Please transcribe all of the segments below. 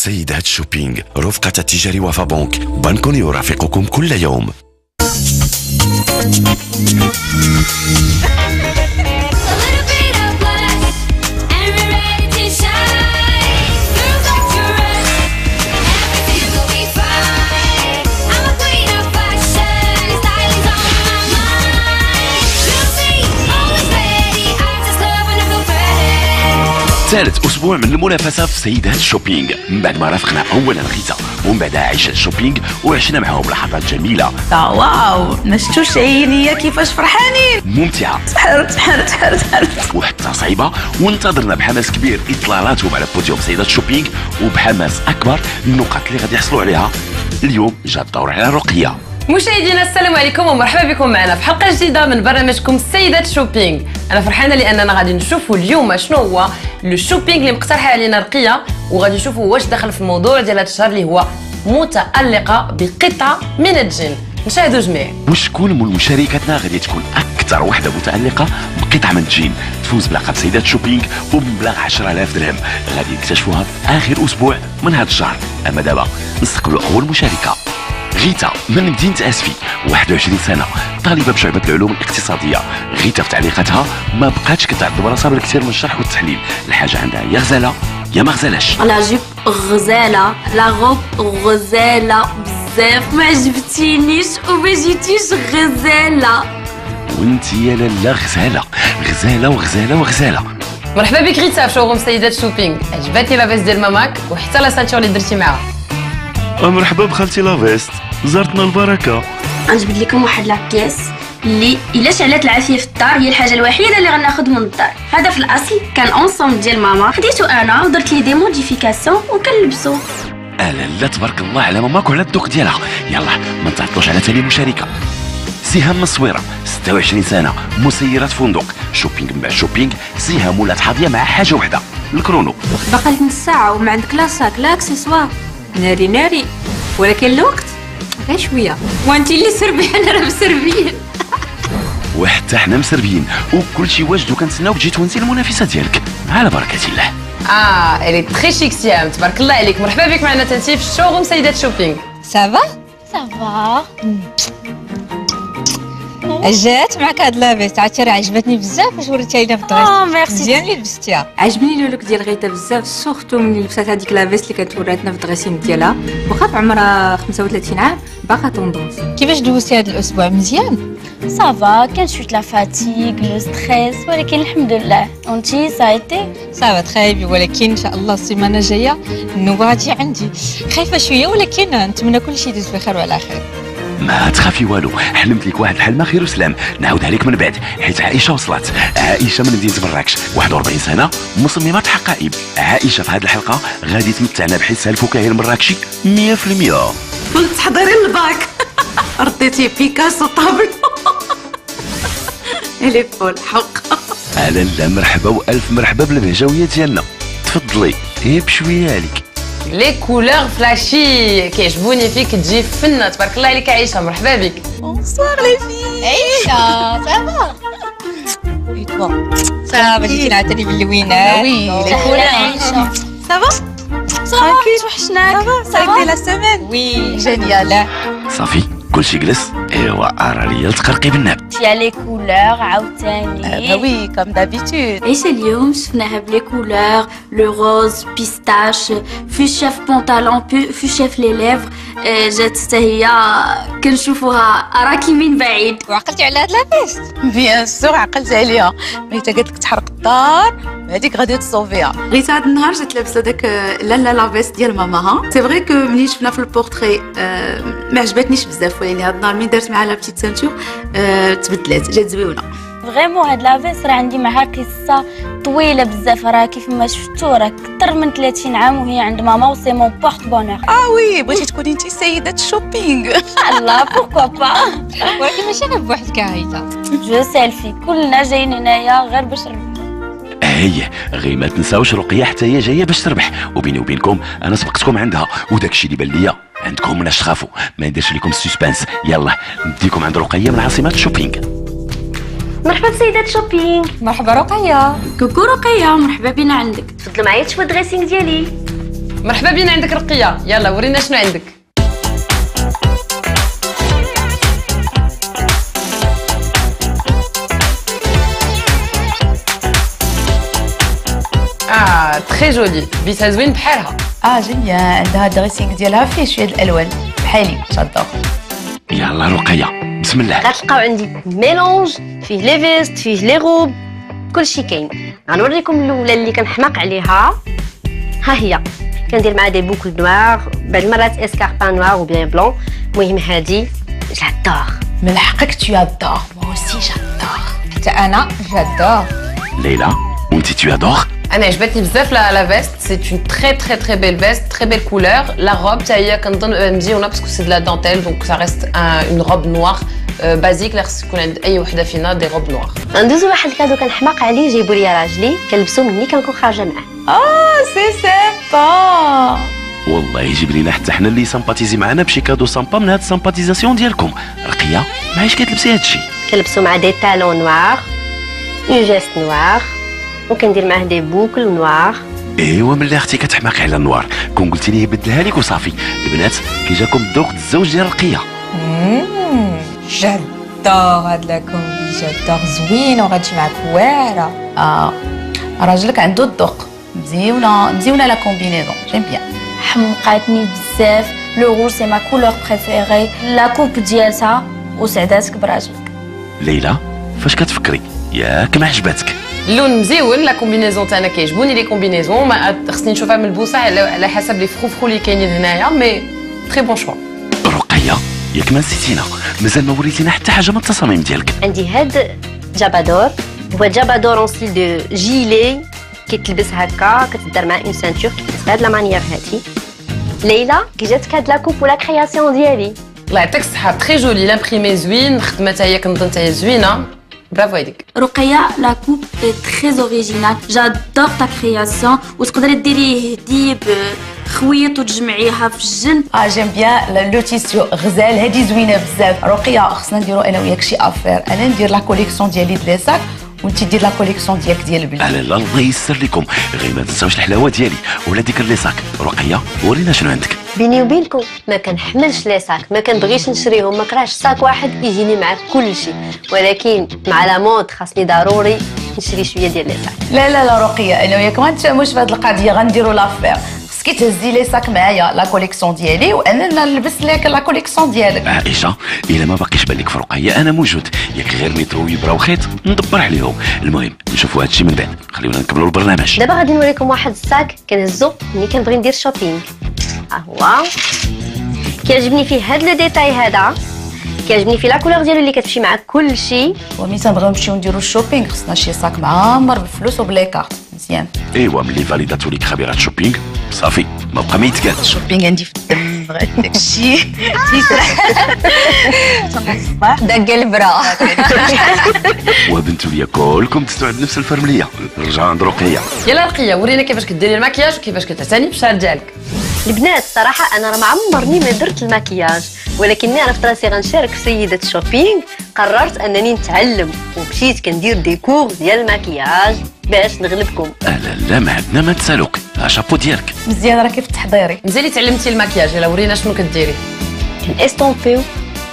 سيدات شوبينغ، رفقة التجار وفا بنك، بنك يرافقكم كل يوم. ثالث اسبوع من المنافسه في سيدات شوبينغ، من بعد ما رافقنا اولا غيتا ومن بعدها عائشه شوبينغ وعشنا معاهم لحظات جميله. واو ما شفتوش عينيا كيفاش فرحانين، ممتعه تحرت وحتى صعيبه، وانتظرنا بحماس كبير اطلالاتهم على بوديوم سيدات شوبينغ، وبحماس اكبر النقاط اللي غادي يحصلوا عليها. اليوم جا الدور على رقيه. مشاهدينا السلام عليكم ومرحبا بكم معنا في حلقه جديده من برنامجكم سيدات شوبينغ. انا فرحانه لاننا غادي نشوفوا اليوم شنو هو لو شوبينغ اللي مقترحه علينا رقيه، وغادي نشوفوا واش دخل في الموضوع ديال هذا الشهر اللي هو متألقه بقطعه من الجن. نشاهدوا جميع. وشكون من مشاركتنا غادي تكون اكثر وحده متألقه بقطعه من الجين تفوز بلقب سيدات شوبينغ وبمبلغ 10,000 درهم؟ غادي نكتشفوها في اخر اسبوع من هذا الشهر. اما دابا نستقبلوا اول مشاركه، غيتا من مدينة اسفي، 21 سنة، طالبة بشعبة العلوم الاقتصادية. غيتا في تعليقاتها ما بقاتش كتعرض براسها بالكثير من الشرح والتحليل، الحاجة عندها يا غزالة يا ما غزالش. لا جيب غزالة، لا غوب غزالة بزاف، ما عجبتينيش وما جيتيش غزالة. وانتي يا لالا غزالة غزالة وغزالة وغزالة. مرحبا بك غيتا في شوروم سيدات شوبينغ. عجباتي لاباس ديال ماماك وحتى لا سانتور اللي درتي معاها. مرحبا بخالتي لافيست، زارتنا البركه. غنجبد لكم واحد لابياس اللي الا شعلات العافيه في الدار هي الحاجه الوحيده اللي غناخذ من الدار. هذا في الاصل كان اونسومبل ديال ماما، خديته انا ودرت ليه دي موديفيكاسيون وكنلبسو. لا تبارك الله على ماماك وعلى الذوق ديالها. يلا ما نتعطلوش على ثاني مشاركه، سهام من الصويره، 26 سنه، مسيره فندق. شوبينغ من بعد شوبينغ، سهام ولات حاضيه مع حاجه وحده، الكرونو. باقا لك نص ساعه وما عندك لا ساك لا اكسسوار. ناري ولكن الوقت غير شويه، وانت اللي سربي انا راه مسربين. وحتى حنا مسربيين وكل شيء واجد، وكنتسناوك تجي تونسي المنافسه ديالك على بركه الله. الي تري شيك سيام، تبارك الله عليك. مرحبا بك معنا تنتي في الشوروم سيدات شوبينغ. سافا جات معك هاد لاباس، عرفتي راه عجبتني بزاف واش وريتيها لينا في الدريس. ميرسي مزيان اللي لبستيها. عجبني لو لوك ديال غيتا بزاف، سورتو ملي لبسات هذيك لاباس اللي كانت وراتنا في الدريسين ديالها، واخا في عمرها 35 عام باقا طوندونس. كيفاش دوزتي هاد الاسبوع؟ مزيان صافا، كان شويه لا فاتيغ لو ستريس، ولكن الحمد لله. وانتي سايتي صافا تخايبي، ولكن ان شاء الله السيمانه الجايه النوبه غتجي عندي. خايفه شويه ولكن نتمنى كل شيء يدوز بخير وعلى خير. ما تخافي والو، حلمت لك واحد الحلمه خير وسلام، نعاودها لك من بعد حيت عائشه وصلت. عائشه من مدينه مراكش، 41 سنه، مصممه حقائب. عائشه في هذه الحلقه غادي تمتعنا بحسها الفكاهي المراكشي 100%. كنت تحضري الباك رديتي بيكاسو طابلو. الي فول حق. لا مرحبا والف مرحبا بالبهجويه ديالنا، تفضلي بشويه عليك. لي كولور فلاشي كيعجبوني فيك، تجي فنه. تبارك الله عليك عائشه، مرحبا بك. بونسوار لي في عيشه. صافا اي توا صافا جيتي نعتني باللوينات. وي لي كولور عيشه. صافا توحشناك. صافا لا سيمين. وي جينيال. صافي كلشي جلس. ايوا راه تقرقي بالناب. يا لي كولور عاوتاني. وي كوم دابيتود. عيشه اليوم شفناها بلي كولور، لو روز بيستاش، فوشيا في بونطالون، فوشيا في لي ليفر. جات حتى هي كنشوفوها راكي من بعيد. وعقلتي على هاد لاباس؟ بيان سور عقلت عليها، ملي قالت لك تحرق الدار هذيك غادي تصوفيها. غيتا هاد النهار جات لابسه داك لالا لاباس ديال ماماها. سي فري كو ملي شفنا في البورتري ما عجبتنيش بزاف، ولكن هاد النهار ملي درت معها لا بتيت سانتور تبدلات، جات زويونه فريمون. هاد لاباس راه عندي معها قصه طويله بزاف، راه كيف ما شفتو راه اكثر من 30 عام وهي عند ماما، وسي مون بورت بونور. وي بغيتي تكوني انت سيده الشوبينغ. الله بوركوا با. ولكن ماشي غير بوحدك هايتا، جو سيلفي، كلنا جايين هنايا غير باش نربحو. هي غير ما تنساوش رقيه حتى هي جايه باش تربح، وبيني وبينكم انا سبقتكم عندها، وداك الشيء اللي بان ليا عندكم مناش تخافوا، ما نديرش لكم السسبانس. يلا نديكم عند رقيه من عاصمه الشوبينغ. مرحبا بسيدات شوبينغ. مرحبا رقيه. كوكو رقيه، مرحبا بينا عندك. تفضلوا معايا تشوفوا الدريسينغ ديالي. مرحبا بينا عندك رقيه، يلا ورينا شنو عندك. تري جولي، بيسها زوين بحالها. جينيان، عندها دريسينغ ديالها فيه شويه الالوان بحالي جادور. يلا رقيه بسم الله. غتلقاو عندي ميلونج فيه لي فيست فيه لي روب كلشي كاين. غنوريكم الاولى اللي كنحماق عليها، ها هي كندير معها دي بوكل نوار، بعض المرات اسكاربان نوار و بيان بلون. المهم هادي جادور. من حقك تو ادور، مو اوسي جادور. حتى انا جادور. ليلى وانت تو ادور؟ انا عجبتني بزاف لا فيست، سي اون تري بيل فيست، تري بيل كولور. لا روب حتى هي كنظن مزيونه باسكو سي دو لا دونتيل، دونك سا ريست اون روب نوار بازيك. لا خص يكون عند اي وحده فينا دي روب نوار. غندوزو واحد الكادو كنحماق عليه، جايبو ليا راجلي كنلبسو مني كنكون خارجه معاه. سي سامبا. والله يجيب لينا حتى حنا اللي سامباتيزي معنا بشي كادو سامبا من هاد السامباتيزاسيون ديالكم. رقيه معايش كتلبسي هادشي؟ كنلبسو مع دي تالون نوار، اون جيست نوار، وكندير معاه دي بوكل نوار. ايوا ملي اختي كتحماقي على النوار كون قلتي لي يبدلها لك وصافي. البنات كي جاكم الذوق الزوج ديال رقيه؟ جادور هاد لا كومبي، جادور زوين وغتجي معاك واعره. راجلك عنده الذوق، مزيونه لا كومبينيزون، جيم بيان. حمقاتني بزاف. لو روج سي ما كولور بريفيري. لا كوب ديالها وسعداتك براجلك. ليلى فاش كتفكري ياك ما عجباتك؟ اللون مزيون، لا كومبينيزون تاعنا كيعجبوني لي كومبينيزون، ما خصني نشوفها ملبوسه على حسب لي فخو اللي كاينين هنايا، مي تري بون شوا. رقيه ياك ما نسيتينا، مازال ما وريتينا حتى حاجه من التصاميم ديالك. عندي هاد جابادور، هو جابادور اون ستيل دو جيلي، كيتلبس هكا، كتدار مع اون سانتور، كيتلبس بهاد لا مانيير هادي. ليلى كي جاتك هاد لا كوب ولا كرياسيون ديالي؟ الله يعطيك الصحه، تري جولي، لامبريمي زوين، الخدمه حتى هي كنظن حتى هي زوينه. برافو عليك رقية. لا كوب تري اوريجينال، جادور تا كرياسيون، وتقدري ديريه هدي بخويط وتجمعيها في الجنب. جيم بيان لو تيسيو غزال، هادي زوينه بزاف. رقيه خصنا نديرو انا وياك شي افير، انا ندير لا كوليكسيون ديالي ديال لي ساك وانت دير لا كوليكسيون ديالك ديال البلاد. لا لا الله يسر لكم، غير ما تنساوش الحلاوه ديالي ولا ديك لي ساك. رقيه ورينا شنو عندك. بيني وبينكم ما كنحملش لي ساك، ما كنبغيش نشريهم، ما كرهش ساك واحد يجيني مع كل شيء، ولكن مع لا مود خاصني ضروري نشري شويه ديال لي ساك. لا رقيه، انا وياك ما نتفاهموش في هذه القضيه، غنديروا لافير. خصك تهزي لي ساك معايا لا كوليكسيون ديالي وانا نلبس لك لا كوليكسيون ديالك. عائشه الا ما باقيش بالك في رقيه انا موجود، ياك غير مترو ويبرا وخيط ندبر عليهم. المهم نشوفوا هذا الشيء من بعد، خليونا نكملوا البرنامج. دابا غادي نوريكم واحد الساك كنهزو ملي كنبغي ندير شوبينغ. هو كيعجبني فيه هاد لو ديتاي هذا، كيعجبني فيه لا كولور ديالو اللي كتمشي مع كل شيء. وملي تنبغيو نمشيو نديرو الشوبينغ خصنا شي ساك معمر بالفلوس وبلي كارت مزيان. ايوا ملي فاليداتو ليك خبيرات شوبينغ صافي ما بقى ما يتقال. الشوبينغ عندي في الدم، بغيت داكشي تيسرح دق البرا. وبنتو ليا كلكم دزتو عند نفس الفرمليه. نرجع عند رقيه. يلا رقيه ورينا كيفاش كديري الماكياج وكيفاش كتعتني بالشعر ديالك. البنات صراحه انا راه ما عمرني ما درت الماكياج، ولكني انا في راسي غنشارك في سيده شوبينغ، قررت انني نتعلم ومشيت كندير دي كور ديال الماكياج باش نغلبكم. لا ما عندنا ما تسالوك، شابو ديالك مزيان. راه كيف تحضيري مزيان تعلمتي الماكياج، يلا ورينا شنو كديري. كنستومبيو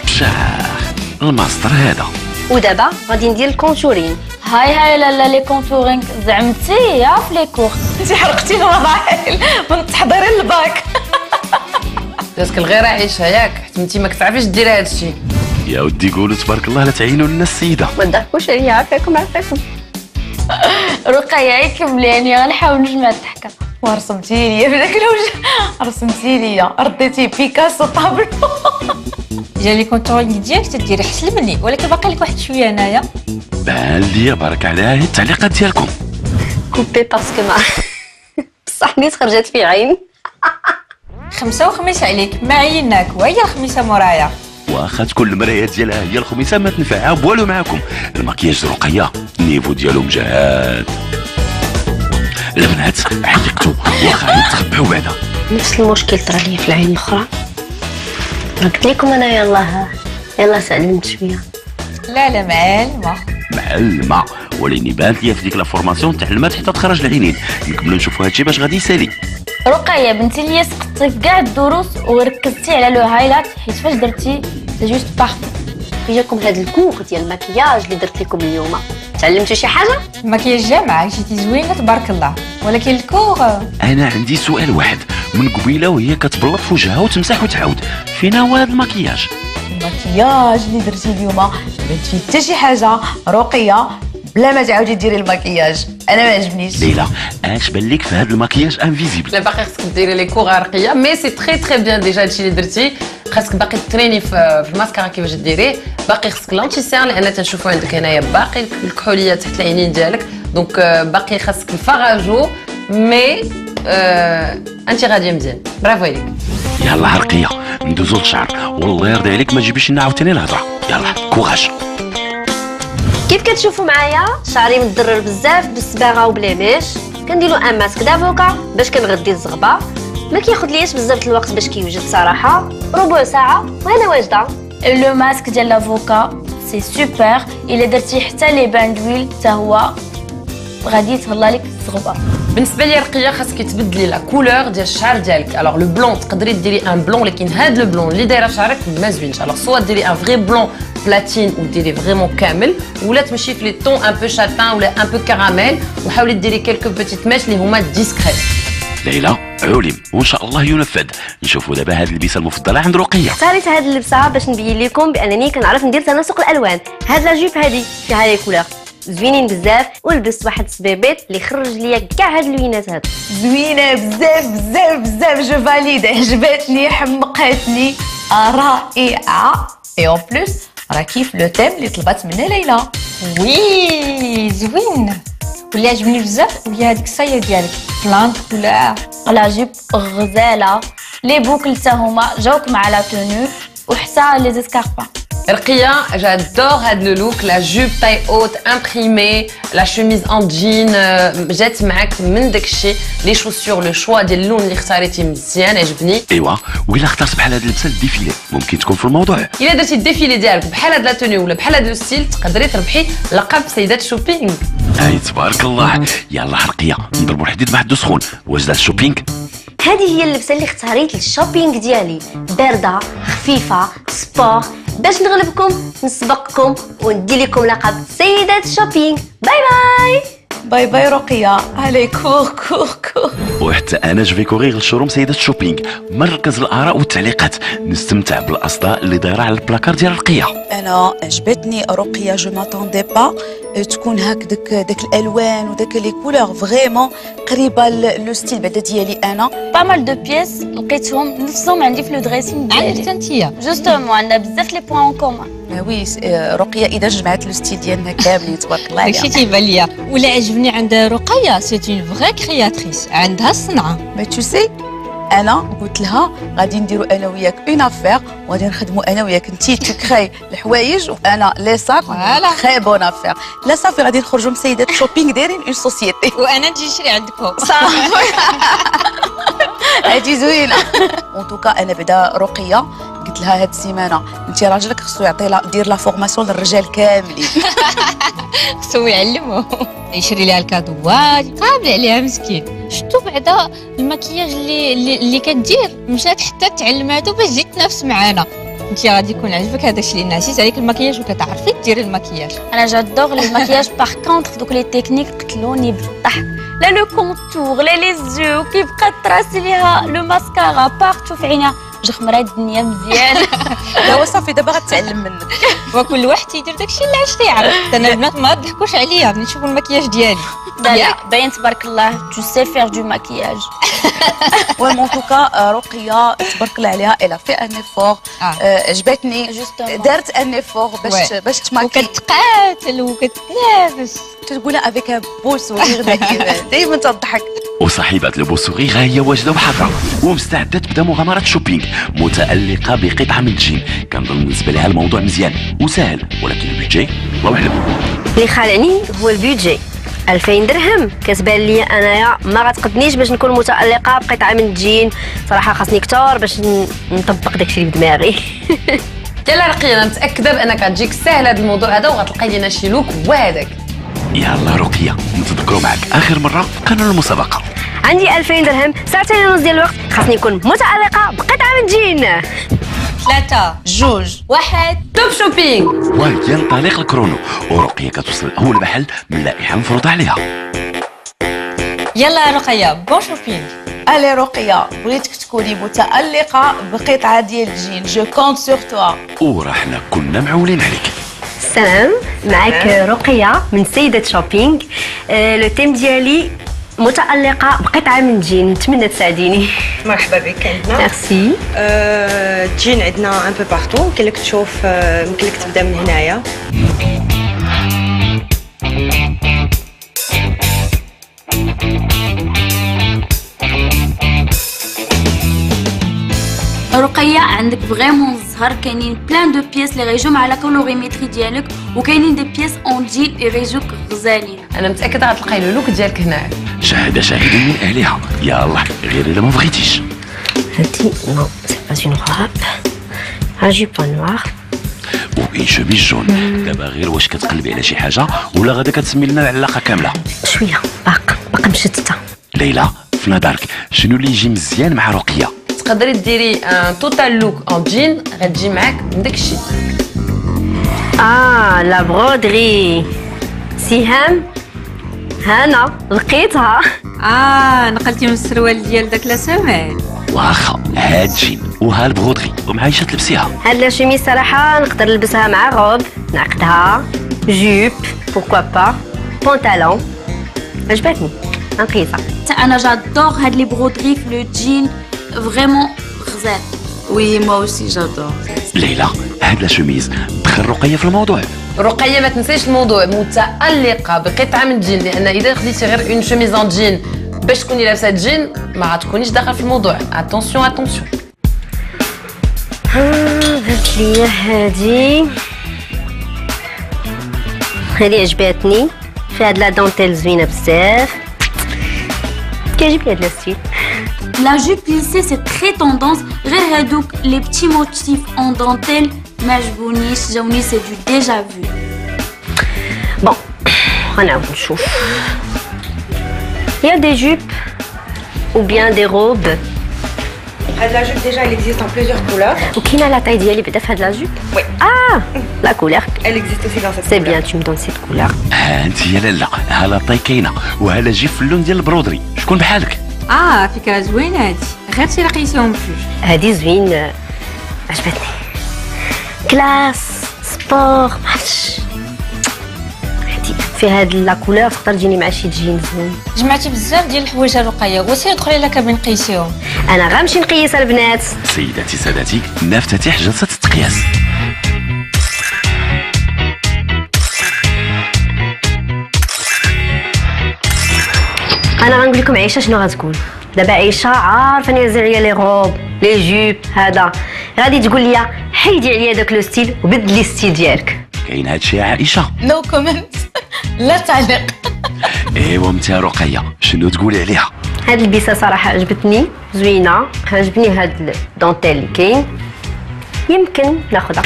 شاخ الماستر هذا. ودابا غادي ندير الكونتورين. هاي لا لي كونتورينغ زعمتي يا في لي كور. انت حرقتي المراحل من تحضيري الباك. جاتك الغيره عيشها ياك، حيت انت ما كتعرفيش ديري هذا الشيء. يا ودي قولوا تبارك الله لا تعينوا لنا السيده. ما تضحكوش عليا، عافاكم. رقية كمليني، غنحاول نجمع الضحكة. ورسمتي لي في داك الوجه، رسمتي لي رديتي بيكاسو طابلو. ديال لي كونتورينغ ديالك تديري حسن مني، ولكن باقي لك واحد شويه هنايا. بان لي بارك عليها هي التعليقات ديالكم. كوبي باسكو ما بصح نيت خرجت في عين. خمسه وخميس عليك، ما عيناك وهي الخميسه مورايا. واخا تكون المرايات ديالها هي الخميسه ما تنفعها بوالو معاكم. الماكياج رقيه النيفو ديالو مجهد. البنات عيقتوا واخا يتخبعوا بعدا. نفس المشكل طرا لي في العين الاخرى. قلت لكم انا يلا سالمت شويه. لا معلمه معلمه، ولكن بانت ليا في ديك لا فورماسيون تعلمات حتى تخرج العينين. نكملوا نشوفوا هادشي باش غادي يسالي. رقية بنتي اللي سقطتي في كاع الدروس وركزتي على لو هايلايت حيت فاش درتي سي جوست بارفي. كي جاكم هذا الكور ديال المكياج اللي درت لكم اليوم، تعلمتوا شي حاجه؟ المكياج جامعة جيتي زوينة تبارك الله، ولكن الكور انا عندي سؤال واحد، من قبيله وهي كتبلط في وجهها وتمسح وتعاود، فينا هو هذا المكياج؟ المكياج اللي درتي اليوم ما بانت فيه حتى شي حاجه. رقيه بلا ما تعاودي ديري المكياج، انا ما عجبنيش. ليلى اش بان لك في هذا المكياج انفيزيبل؟ لا باقي خصك ديري لي كور رقيه، مي سي تري تري بيان ديجا هادشي اللي درتي. خاصك باقي تريني في الماسكارا كيفاش ديريه، باقي خصك لانتيسير لان تنشوفوا عندك هنايا باقي الكحوليه تحت العينين ديالك، دونك باقي خاصك الفراجو، مي انت غاديه مزيان، برافو عليك. يلا رقيه ندوزو للشعر، والله يرضي عليك ما تجيبيش لنا عاوتاني الهضره. يلا كوراج. كيف كتشوفوا معايا شعري متضرر بزاف بالصباغه وبلا ميش، كنديرو ان ماسك دافوكا باش كنغدي الزغبه، ما كياخذليش بزاف الوقت باش كيوجد صراحه، ربع ساعه وانا واجده. لو ماسك ديال لافوكا سي سوبر، الا درتي حتى لي بان دويل حتى هو غادي يتهلا لك الزغبه. بالنسبه لي رقيه خاصك تبدلي لا كولور ديال الشعر ديالك. الوغ لو بلون تقدري ديري ان بلون، لكن هاد لو بلون اللي دايره شعرك ما زوينش. الوغ سوا ديري ان فري بلون بلاتين وديري فريمون كامل، ولا تمشي في لي طون ان بو شاتان ولا ان بو كراميل، وحاولي ديري كيلكو بوتيت ماش اللي هما ديسكريت. ليلى علم وان شاء الله ينفذ. نشوفوا دابا هذه اللبسه المفضله عند رقيه. اختاريت هذه اللبسه باش نبين لكم بانني كنعرف ندير تناسق الالوان. هاد لا جيب هذه فيها لي كولور زوينين بزاف، ولبست واحد الصبيبيط اللي خرج ليا كاع هاد اللوينات هاد. زوينه بزاف بزاف بزاف، جو فاليد، عجبتني حمقاتني رائعه. اي اون بلوس راه كيف لو تيم اللي طلبات منها ليلى. وي زوين، واللي عجبني بزاف هي هذيك الصايه ديالك بلان كولور. لا جيب غزاله، لي بوكل حتى هما جاوك مع لا تونو، وحتى لي زيسكاربان. رقيه جادور هاد لو لوك، لا جوب تاي اوت امبريمي، لا شوميز ان جين جات معاك من داكشي، لي شوسور لو شوا ديال اللون اللي اختاريتي مزيان عجبني. ايوا وإلا اخترت بحال هاد اللبسه الديفيلي ممكن تكون في الموضوع. الا درتي الديفيلي ديالك بحال هاد لا توني ولا بحال هاد لو ستيل تقدري تربحي لقب سيدات شوبينغ. اي تبارك الله. يلا رقيه نضربوا الحديد مع الدو سخون. واش دار الشوبينغ؟ هذه هي اللبسه اللي اختاريت للشوبينغ ديالي، بارده خفيفه سبور، باش نغلبكم نسبقكم وندي لكم لقب سيدات شوبينغ. باي باي. باي باي رقيه، علي كور كور كور. وحتى انا جو في كوريغ للشوروم سيدات شوبينغ، مركز الاراء والتعليقات، نستمتع بالاصداء اللي دايره على البلاكار ديال رقيه. انا عجبتني رقيه، جو ماتوندي با تكون هكذاك داك الالوان وداك لي كولور فريمون قريبه لو ستيل بعدا ديالي انا. با مال دو بيس لقيتهم نفسهم عندي في لو دريسين ديالي. عندك انتيا جوستومون عندنا بزاف لي بوين اون كومون. وي رقيه اذا جمعت لو ستيل ديالنا كاملين تبارك الله عليها. داكشي تيبان ليا. ولا عجبني عند رقيه سي اون فري كرياتريس، عندها الصنعه. مي تو سي انا قلت لها غادي نديروا انا وياك اون افير، وغادي نخدموا انا وياك انت تكري الحوايج وانا لي ساك. تري بون افير. لا صافي غادي نخرجوا من سيدات شوبينغ دايرين اون سوسيتي، وانا نجي نشري عندكم. صافي هادي زوينه. اون توكا انا بعدا رقيه قلت لها هاد السيمانه انت راجلك خصو يعطي دير لا فورماسيون للرجال كاملين. خصو يعلمو يشري ليها الكادوات قابل عليها مسكين. شفتو بعدا المكياج اللي كدير مشات حتى تعلماتو باش تجي تنافس معانا. انت غادي يكون عجبك هذاك الشيء لان عزيز عليك المكياج وكتعرفي ديري المكياج. انا جادور لي مكياج باغ كونطخ دوك لي تكنيك قتلوني بالضحك. لا لو كونتور لا لي زو كيبقى تراسي ليها لو ماسكارا بارتو في عينها. جخمرة الدنيا مزيان. لا هو صافي دابا غتعلم منك. وكل واحد تيدير داكشي اللي عاش تيعرف. انا البنات ما ضحكوش عليا ملي يشوفوا المكياج ديالي. لا باين تبارك الله تو سي فير دو مكياج. ومون توكا رقيه تبارك الله عليها الا في ان ايفور. عجبتني دارت ان ايفور باش تماكي وكتقاتل وكتنافس. تقولها افيك ان بو سوريغ دائما تضحك. وصاحبة لو بو سوريغ هي واجده وحاضره ومستعده تبدا مغامره شوبينغ متالقه بقطعه من الجين. كنظن بالنسبه لها الموضوع مزيان وسهل، ولكن البيدجي الله اعلم. اللي خالعني هو البيدجي 2000 درهم. كتبان لي انايا ما غتقدنيش باش نكون متالقه بقطعه من الجين، صراحه خاصني كثار باش نطبق داكشي اللي بدماغي. يلا رقيه انا متاكده بانك غتجيك ساهل هذا الموضوع هذا وغتلقاي لينا شي لوك وهذاك. يلا رقيه نتذكروا معك اخر مره في قانون المسابقه. عندي 2000 درهم، ساعتين ونص ديال الوقت، خاصني نكون متألقة بقطعة من جين. 3 2 1 توب شوبينغ. وينطلق الكرونو ورقيه كتوصل لاول محل من لائحه مفروضه عليها. يلا رقية بون شوبينغ. الي رقيه، بغيتك تكوني متالقه بقطعه ديال الجين. جو كونت سور توا. ورحنا كنا معولين عليك. السلام، معك رقية من سيدة شوبينغ. لو تيم ديالي متألقة بقطعة من جين، نتمنى تساعديني. مرحبا بك عندنا. ميرسي. الجين عندنا ان بو بارتو، يمكن لك تشوف، يمكن لك تبدا من هنايا. رقية عندك فريمون الزهر، كاينين بلان دو بيس اللي غيجيو مع لا كولوريمتري ديالك، وكاينين دي بيس اون جين اللي غيجوك غزالين. انا متاكده غتلقاي لو لوك ديالك هنا. شاهد من اهلها. يلا غير الا ما بغيتيش. هادي نو سي با اون روب، ان جيبون نوار وإن شوميز جون. دابا غير واش كتقلبي على شي حاجه ولا غادا كتسمي لنا العلاقه كامله؟ شويه باقا مشتته. ليلى في نظرك شنو اللي يجي مزيان مع رقيه؟ تقدري ديري ان توتال لوك اون جين غتجي معاك من داكشي. لا برودري سهام، هانا لقيتها. نقلتي من السروال ديال داك لا سومال. واخا هاد جين وها البغودغي ومعايشه تلبسيها. هاد لا شوميز صراحه نقدر نلبسها مع روب، نعقدها جوب بوركوا با، بونطالون. عجبتني نقيسها. انا جادور هاد لي برودري في لو جين فريمون غزال. وي موا اوسي جادور. ليلى هاد لا شوميز دخل رقيه في الموضوع. رقيه ما تنسيش الموضوع، متألقة بقطعة من جين، لأن إذا خديتي غير اون شوميز اون جين باش تكوني لابسة جين ما غتكونيش داخل في الموضوع. اتونسيون اتونسيون. درت ليا هادي عجباتني، فيها هاد لا دونتيل زوينة بزاف، كيعجبني هاد ستيل. La jupe plissée c'est très tendance. غير هادوك les petits motifs en dentelle ما عجبونيش، جاوني c'est du déjà vu. بون غنعاود نشوف. يا دي جوب ou bien des robes. هاد لا جوب ديجا elle existe en plusieurs couleurs. وكاينه لا طاي ديالي بعدا في هاد لا جوب. Oui. La couleur. Elle existe aussi dans cette C'est couleur. bien, tu me donnes cette couleur. ها انت يا لالا، ها لا طاي كاينه وها لا جي في اللون ديال البرودري. شكون بحالك؟ فكرة زوينة هادي، غير تيرقيسيهم بجوج. هادي زوين، عجبتني. كلاس سبور، معرفتش. هادي في هاد لا كولور تقدر تجيني مع شي جين زوين. جمعتي بزاف ديال الحوايج الرقية، وسير دخلي لك بنقيسيهم. انا غنمشي نقيس البنات. سيداتي سادتي، نفتتح جلسه التقياس. انا غنقول لكم عيشه شنو غتقول. دابا عيشه عارفه نوزع ليا لي روب لي جوب، هذا غادي تقول لي حيدي عليا داك لو ستيل وبدلي الستيل ديالك. كاين هادشي يا عائشه؟ نو كومنت. لا تعليق. ايوا انت رقيه شنو تقولي عليها؟ هاد البيسه صراحه عجبتني زوينه، عجبني هاد الدونتيل اللي كاين، يمكن ناخذها.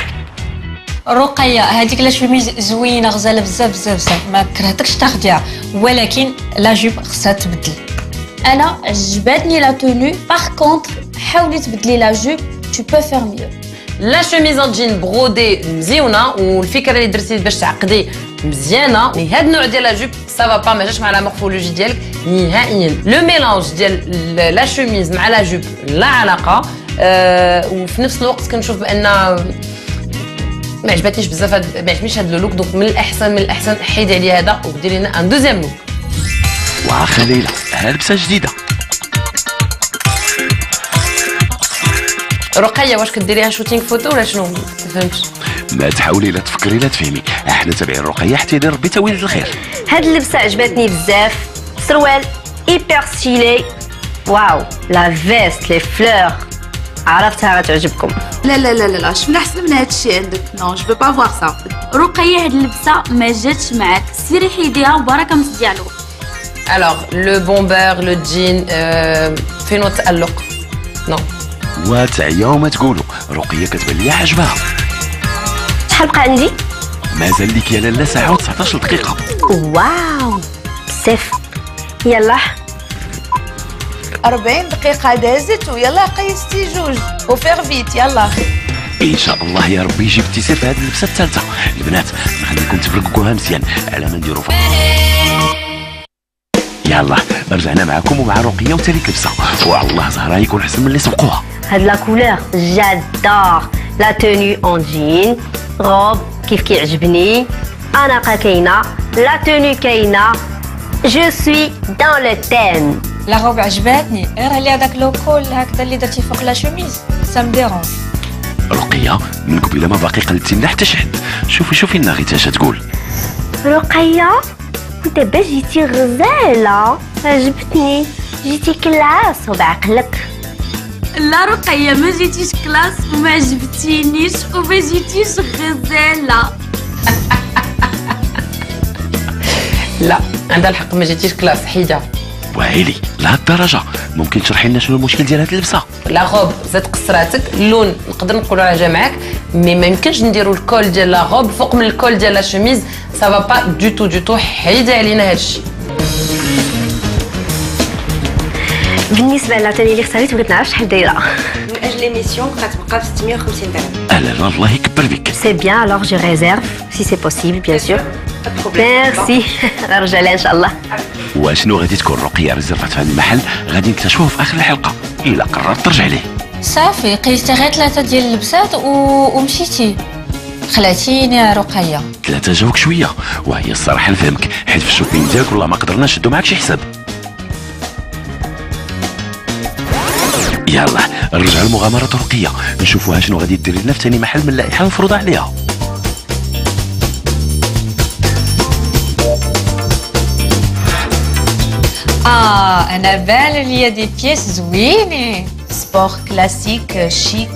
رقية هذيك لا شوميز زوينة غزالة بزاف بزاف بزاف، ما كرهتكش تاخديها، ولكن لا جوب خصها تبدل. انا عجبتني لا تونو، باغ كونطخ حاولي تبدلي لا جوب، tu peux faire mieux. لا شوميز اون جين برودي مزيونه، والفكره اللي درتي باش تعقدي مزيانه. يعني هاد النوع ديال لا جوب سافا با، ما جاش مع لا مورفولوجي ديالك نهائيا. لو ميلانج ديال لا شوميز مع لا جوب لا علاقه. وفي نفس الوقت كنشوف بان ما عجبتنيش بزاف، ما عجبنيش هاد لو لوك. دونك من الاحسن حيدي عليا هذا وديري لنا ان دوزيام لوك. واخا ليلى ها لبسه جديده. رقيه واش كديريها شوتينغ فوتو ولا شنو؟ ما فهمتش. ما تحاولي لا تفكري لا تفهمي، احنا تابعين رقيه حتى يدير ربي تاويل الخير. هاد اللبسه عجبتني بزاف، سروال ايبر ستيلي، واو لا فيست لي فلور، عرفتها غتعجبكم. لا لا لا لا شفنا احسن من هذا الشيء عندك. نو جو با فوار سا. رقية هاد اللبسة ما جاتش معاك، سيري حيديها وبركة من ديالو. الوغ لو بومبر لو جين فين التألق؟ نو. وتعيا وما تقولوا، رقيه كتبان ليا عجبها. شحال بقى عندي؟ مازال لك يا لاله ساعه و19 دقيقه. واو بزاف. يلا 40 دقيقه دازت ويلا قيستي جوج وفيغ فيت يلا. ان شاء الله يا ربي جبتي سير في هذه اللبسه الثالثه. البنات نخليكم تفرقوها مزيان على ما نديروا يلا رجعنا معكم ومع رقيه وثالث لبسه. والله زهره يكون احسن من اللي سبقوها. هاد لا كولور جادور. لا توني اون جين روب كيف كيعجبني. اناقه كاينه لا توني كاينه. جو سوي دون لو تيم. لا روب عجباتني غير على هذاك لو كول هكذا اللي درتي فوق لا شوميز سا مديرونج. رقيه من قبيله ما باقي قلتي لنا حتى شي حد. شوفي لنا غير اش تقول. رقيه ودابا جيتي غزاله عجبتني. جيتي كلاس وبعقلك. لا رقية ما جيتيش كلاس وما عجبتينيش وما جيتيش غزالة. لا عندها الحق ما جيتيش كلاس حيده. ويلي لهالدرجه ممكن تشرحي لنا شنو المشكل ديال هاد اللبسه؟ لا غوب زاد قصراتك اللون نقدر نقولوا راجع معاك مي ما يمكنش نديروا الكول ديال لا غوب فوق من الكول ديال لا شوميز. سا با دو تو حيدي علينا هادشي. بالنسبه للعتاني اللي اختاريت بغيت نعرف شحال دايره. من اجل ليميسيون كتبقى ب 650 درهم. لا الله يكبر بك. سي بيان الوغ جو ريزيرف سي سي بوسيبل بيان سور. ميرسي غنرجع لها ان شاء الله. وشنو غادي تكون رقيه ريزيرفات في هذا المحل غادي نكتشفوه في اخر الحلقه الا قررت ترجع ليه. صافي قيستي غير 3 ديال اللبسات ومشيتي خلاتيني يا رقيه. 3 جاوك شويه وهي الصراحه نفهمك حيت في الشوبينغ ديالك والله ما قدرنا نشدو معاك شي حساب. يلا نرجع لمغامره رقيه نشوفوها شنو غادي دير لنا في ثاني محل من اللائحه المفروضه عليها. انا بان ليا دي بيس زوينين سبور كلاسيك شيك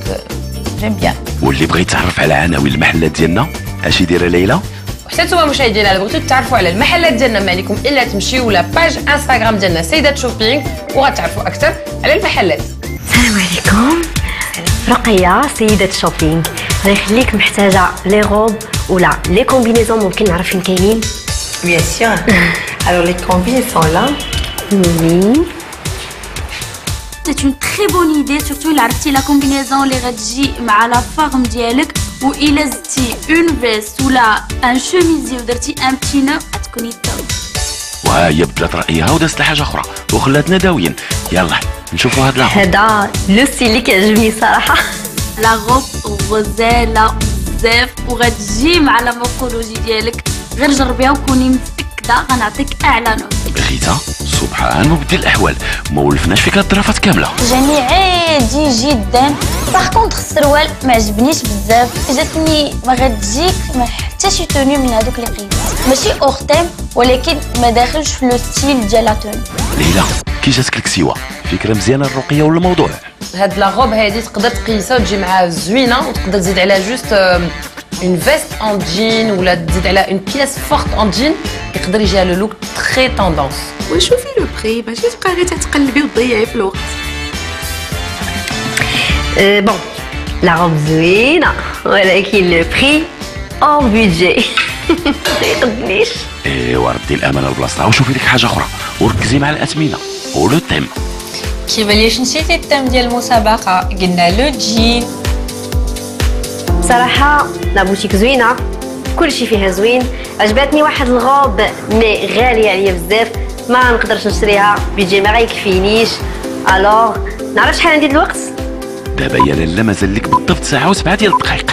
جيم بيان. واللي بغى يتعرف على عناوين المحلات ديالنا اش يدير ليلى؟ وحتى نتوما مشاهدينا الا بغيتو تعرفوا على المحلات ديالنا ما عليكم الا تمشيو لاباج انستغرام ديالنا سيدات شوبينغ وغتعرفوا اكثر على المحلات. السلام عليكم. رقيه سيده شوبينغ. الله يخليك محتاجه لي غوب ولا لي كومبينيزون ممكن نعرف فين كاينين؟ Bien sûr. Alors les combis sont là. Oui. C'est une très bonne idée surtout إلا عرفتي لا كومبينيزون اللي غتجي مع لا فارم ديالك وإلا زدتي اون فيست ولا ان شوميزي ودرتي ان بتي نو غتكوني توب. وهي بدلت رايها ودازت لحاجه اخرى وخلاتنا داويين. يلا نشوفوا هاد لاغوب. هذا لو ستيل اللي كيعجبني صراحه. لا غوب غزاله بزاف وغتجي مع لا مورفولوجي ديالك غير جربيها وكوني متاكده غنعطيك اعلى نوت. غيتا سبحان مبدل الاحوال ما ولفناش فيك الظرافات كامله. جاني عادي جدا. باغ كونطخ السروال ما عجبنيش بزاف جاتني ما غتجيك ما حتى شي توني من هذوك اللي قيت ماشي اورتيم ولكن ما داخلش في لو ستيل ديال لا توني. ليلى كي جاتك الكسيوه فكره مزيانه الرقيه ولا الموضوع؟ هاد لا غوب هادي تقدر تقيسها وتجي معاها زوينه وتقدر تزيد عليها جوست اون فيست اون جين ولا تزيد عليها اون بياس فورت اون جين يقدر يجيها لو لوك تري توندونس. وشوفي لو بري ماشي تبقى غير تقلبي وتضيعي في الوقت. بون لا غوب زوينه ولكن لو بري اون بودجي ما يقدنيش. ايوا ردي الامانه لبلاصتها وشوفي لك حاجه اخرى وركزي مع الاثمنه ولو تيم. كيبانليش نسيتي التيم ديال المسابقه قلنا لو جين. صراحه لا بوتيك زوينه كلشي فيها زوين. عجبتني واحد الغوب مي غاليه عليا بزاف ما نقدرش نشريها بيجي ما غيكفينيش. الوغ نعرف شحال عندي الوقت؟ دابا يا لاله مازال لك بالضبط ساعه و7 ديال الدقائق.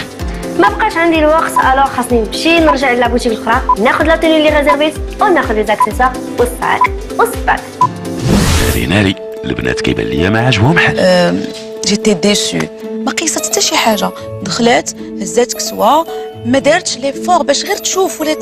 ما بقاش عندي الوقت الوغ خاصني نمشي نرجع لابوتيك الاخرى ناخذ لا توني اللي ريزيرفيت وناخذ لي زاكسيسوار والساعات والصباط. ناري البنات كيبان ليا ما عجبهم حل. جيتي ديسو ما قيست حتى شي حاجه. دخلات هزات كسوه ما دارتش لي فور باش غير تشوف ولا